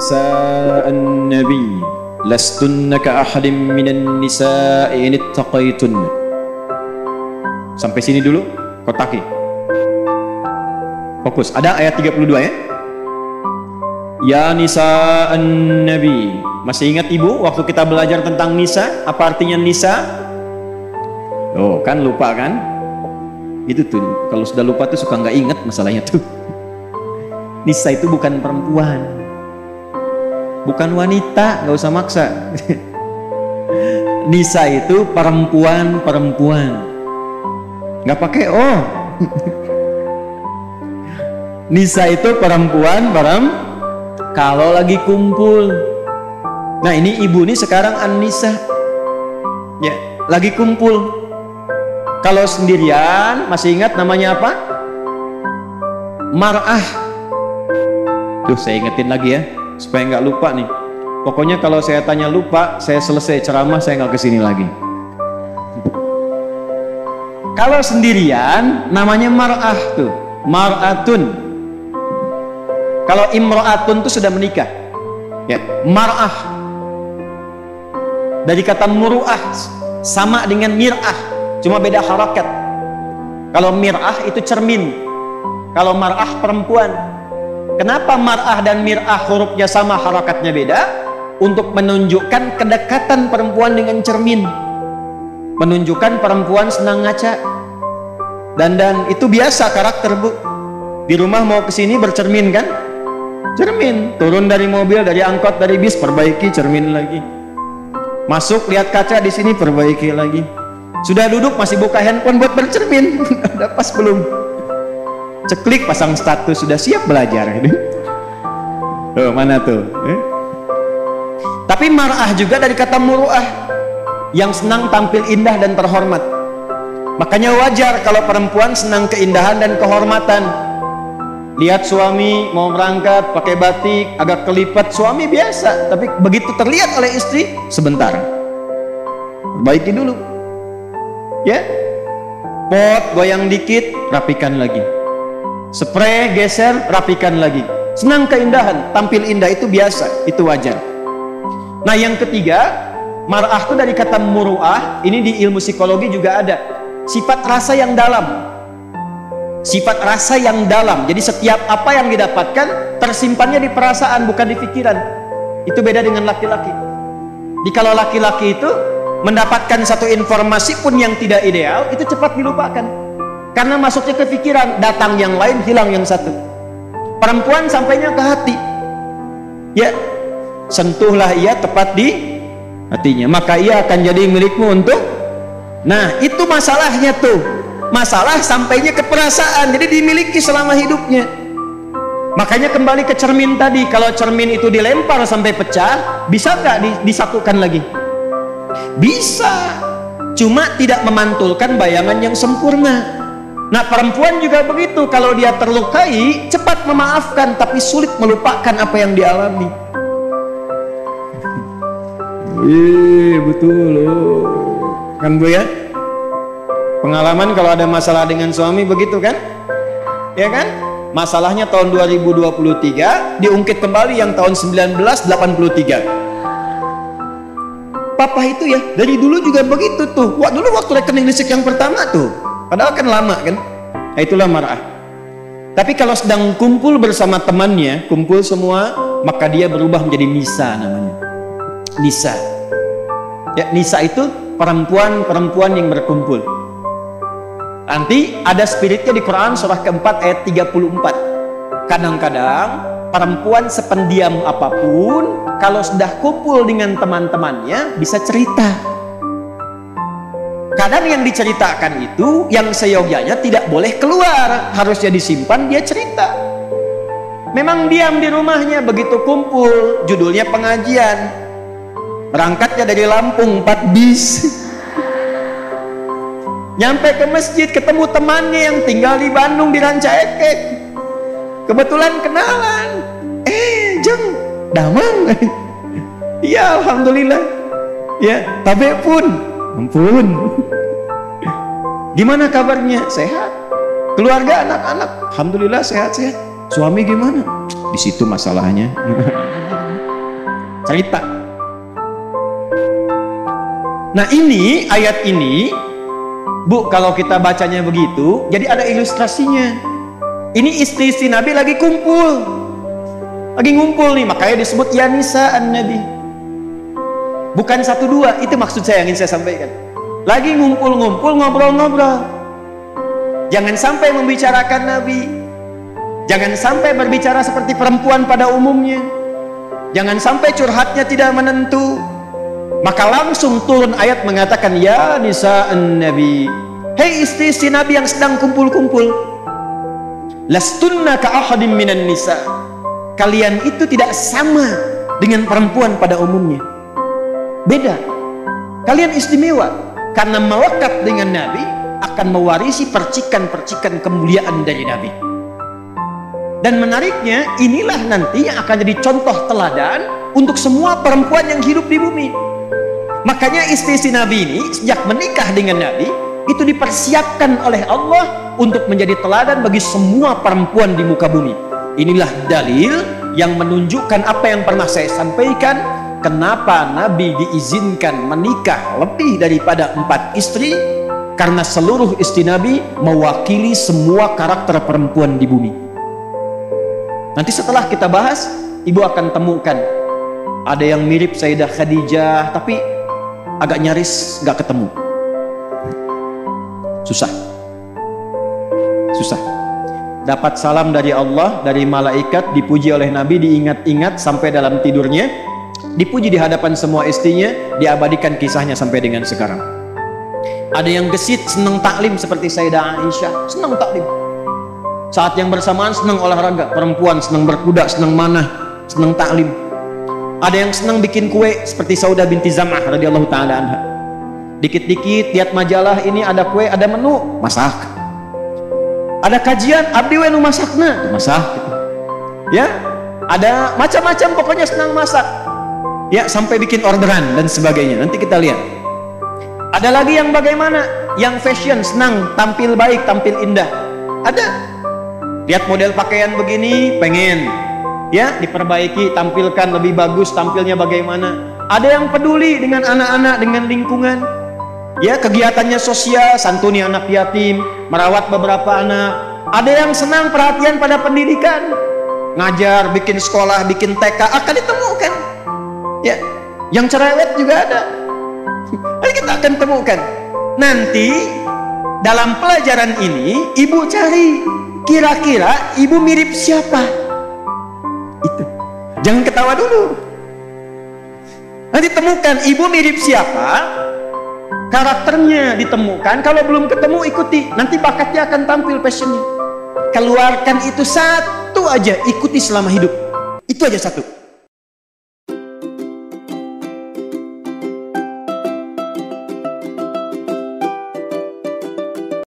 nisa'an nabi lastunna ka ahadin minan nisa'i in ittaqaitun. Sampai sini dulu, kotaki. Fokus. Ada ayat 32 ya. Ya nisa'an nabi. Masih ingat ibu waktu kita belajar tentang nisa? Apa artinya nisa? Oh kan lupa kan? Itu tuh, kalau sudah lupa tuh suka nggak ingat masalahnya tuh. Nisa itu bukan perempuan, bukan wanita, nggak usah maksa. Nisa itu perempuan, nggak pakai oh. Nisa itu perempuan kalau lagi kumpul. Nah ini ibu nih sekarang an-nisa, ya lagi kumpul. Kalau sendirian masih ingat namanya apa? Mar'ah. Tuh saya ingetin lagi ya supaya nggak lupa nih. Pokoknya kalau saya tanya lupa, saya selesai ceramah saya nggak kesini lagi. Kalau sendirian namanya mar'ah tuh, mar'atun. Kalau imra'atun tuh sudah menikah, ya mar'ah. Dari kata muru'ah sama dengan mir'ah, cuma beda harakat. Kalau mir'ah itu cermin, kalau mar'ah perempuan. Kenapa mar'ah dan mir'ah hurufnya sama harakatnya beda? Untuk menunjukkan kedekatan perempuan dengan cermin, menunjukkan perempuan senang ngaca. Dan itu biasa karakter bu. Di rumah mau kesini bercermin kan? Cermin, turun dari mobil, dari angkot, dari bis, perbaiki cermin lagi. Masuk lihat kaca di sini, perbaiki lagi. Sudah duduk masih buka handphone buat bercermin. Udah pas belum? Ceklik pasang status, sudah siap belajar. Tuh mana tuh? Tapi mar'ah juga dari kata muru'ah, yang senang tampil indah dan terhormat. Makanya wajar kalau perempuan senang keindahan dan kehormatan. Lihat suami mau berangkat pakai batik agak kelipat, suami biasa, tapi begitu terlihat oleh istri sebentar, perbaiki dulu ya. Pot goyang dikit, rapikan lagi. Spray geser, rapikan lagi. Senang keindahan, tampil indah, itu biasa, itu wajar. Nah yang ketiga, mar'ah itu dari kata muru'ah. Ini di ilmu psikologi juga ada, sifat rasa yang dalam. Sifat rasa yang dalam. Jadi setiap apa yang didapatkan tersimpannya di perasaan, bukan di pikiran. Itu beda dengan laki-laki. Jadi kalau laki-laki itu mendapatkan satu informasi pun yang tidak ideal, itu cepat dilupakan karena masuknya ke pikiran, datang yang lain, hilang yang satu. Perempuan sampainya ke hati, ya sentuhlah ia tepat di hatinya, maka ia akan jadi milikmu untuk. Nah itu masalahnya tuh, masalah sampainya ke perasaan, jadi dimiliki selama hidupnya. Makanya kembali ke cermin tadi, kalau cermin itu dilempar sampai pecah, bisa nggak disatukan lagi? Bisa, cuma tidak memantulkan bayangan yang sempurna. Nah perempuan juga begitu, kalau dia terlukai cepat memaafkan, tapi sulit melupakan apa yang dialami. Betul loh kan bu ya. Pengalaman kalau ada masalah dengan suami begitu kan, ya kan? Masalahnya tahun 2023 diungkit kembali yang tahun 1983. Papa itu ya dari dulu juga begitu tuh. Wah dulu waktu rekening listrik yang pertama tuh, padahal kan lama kan. Nah, itulah mar'ah. Tapi kalau sedang kumpul bersama temannya, kumpul semua, maka dia berubah menjadi nisa namanya. Nisa. Ya, nisa itu perempuan-perempuan yang berkumpul. Nanti ada spiritnya di Quran surah keempat ayat 34. Kadang-kadang perempuan sependiam apapun, kalau sudah kumpul dengan teman-temannya bisa cerita. Kadang yang diceritakan itu yang seyogyanya tidak boleh keluar, harusnya disimpan, dia cerita. Memang diam di rumahnya, begitu kumpul judulnya pengajian. Berangkatnya dari Lampung 4 bis. Nyampe ke masjid ketemu temannya yang tinggal di Bandung di Ranca Ekek. Kebetulan kenalan. Jeng, damang. Iya, alhamdulillah. Ya, tabe pun. Ampun. Gimana kabarnya? Sehat. Keluarga, anak-anak, alhamdulillah sehat-sehat. Suami gimana? Di situ masalahnya. cerita. Nah ini, ayat ini, Bu, kalau kita bacanya begitu, jadi ada ilustrasinya. Ini istri-istri Nabi lagi kumpul. Lagi ngumpul nih, makanya disebut ya nisa'an Nabi. Bukan satu dua, itu maksud saya yang ingin saya sampaikan. Lagi ngumpul-ngumpul, ngobrol-ngobrol. Jangan sampai membicarakan Nabi. Jangan sampai berbicara seperti perempuan pada umumnya. Jangan sampai curhatnya tidak menentu. Maka langsung turun ayat mengatakan ya nisa'an Nabi. Hei istri-istri Nabi yang sedang kumpul-kumpul, lastunna ka'ahadim minan nisa. Kalian itu tidak sama dengan perempuan pada umumnya. Beda. Kalian istimewa karena melekat dengan Nabi akan mewarisi percikan-percikan kemuliaan dari Nabi. Dan menariknya, inilah nanti yang akan jadi contoh teladan untuk semua perempuan yang hidup di bumi. Makanya istri-istri Nabi ini sejak menikah dengan Nabi itu dipersiapkan oleh Allah untuk menjadi teladan bagi semua perempuan di muka bumi. Inilah dalil yang menunjukkan apa yang pernah saya sampaikan, kenapa Nabi diizinkan menikah lebih daripada 4 istri, karena seluruh istri Nabi mewakili semua karakter perempuan di bumi. Nanti setelah kita bahas, ibu akan temukan ada yang mirip Sayyidah Khadijah tapi agak nyaris gak ketemu. Susah. Dapat salam dari Allah, dari malaikat, dipuji oleh Nabi, diingat-ingat sampai dalam tidurnya, dipuji di hadapan semua istrinya, diabadikan kisahnya sampai dengan sekarang. Ada yang gesit senang taklim seperti Sayyidah Aisyah, senang taklim. Saat yang bersamaan senang olahraga, perempuan senang berkuda, senang manah, senang taklim. Ada yang senang bikin kue seperti Saudah binti Zam'ah radhiyallahu taala anha. Dikit-dikit lihat majalah, ini ada kue, ada menu, masak. Ada kajian, abdi we nu masakna, masak gitu. Ya, ada macam-macam, pokoknya senang masak. Ya, sampai bikin orderan dan sebagainya. Nanti kita lihat. Ada lagi yang bagaimana? Yang fashion, senang tampil baik, tampil indah. Ada. Lihat model pakaian begini, pengen ya diperbaiki, tampilkan lebih bagus, tampilnya bagaimana. Ada yang peduli dengan anak-anak, dengan lingkungan. Ya, kegiatannya sosial, santuni anak yatim, merawat beberapa anak. Ada yang senang perhatian pada pendidikan, ngajar, bikin sekolah, bikin TK, akan ditemukan. Ya, yang cerewet juga ada. Nanti kita akan temukan. Nanti dalam pelajaran ini ibu cari kira-kira ibu mirip siapa. Itu. Jangan ketawa dulu. Nanti temukan ibu mirip siapa. Karakternya ditemukan. Kalau belum ketemu, ikuti. Nanti bakatnya akan tampil, passionnya. Keluarkan itu satu aja, ikuti selama hidup. Itu aja satu.